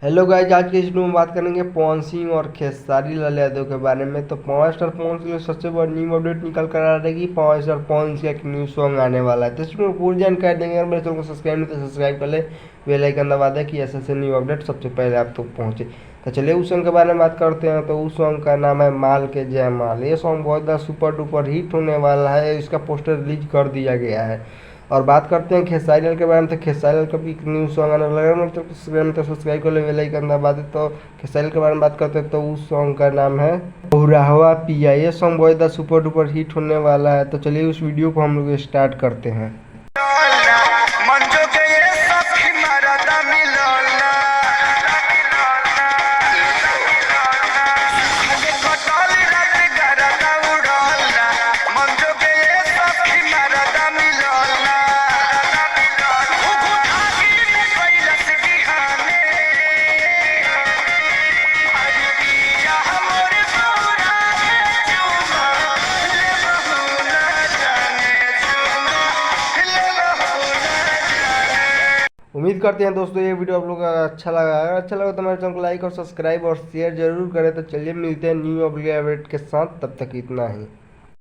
Hello guys, आज के इस वीडियो में बात करेंगे पवन सिंह और खेसारी लाल यादव के बारे में। तो पवन स्टार पवन सिंह सबसे बड़ा न्यू अपडेट निकल कर आ रहा है कि पवन स्टार पवन सिंह का एक न्यू सॉन्ग आने वाला है। तो इसमें पूरी जानकारी देंगे। अगर मेरे चैनल को सब्सक्राइब नहीं तो सब्सक्राइब कर ले, बेल आइकन दबा दे कि ऐसे न्यू अपडेट सबसे पहले आप तक पहुंचे। तो चलिए उस सॉन्ग के बारे में बात करते हैं। तो उस सॉन्ग का नाम है माल के जय माल। ये सॉन्ग बहुत ज़्यादा सुपर डुपर हिट होने वाला है। इसका पोस्टर रिलीज कर दिया गया है। और बात करते हैं खेसारी लाल के बारे में। तो खेसारी लाल का भी एक न्यू सॉन्ग आने लगा है। तो सब्सक्राइब कर ले, बेल आइकन दबा दे। तो खेसारी लाल के बारे में बात करते हैं। तो उस सॉन्ग का नाम है हुआ पिया। ये सॉन्ग बहुत ज़्यादा सुपर डुपर हिट होने वाला है। तो चलिए उस वीडियो को हम लोग स्टार्ट करते हैं। उम्मीद करते हैं दोस्तों ये वीडियो आप लोगों का अच्छा लगा। अगर अच्छा लगा तो हमारे चैनल को लाइक और सब्सक्राइब और शेयर जरूर करें। तो चलिए मिलते हैं न्यू अपडेट के साथ, तब तक इतना ही।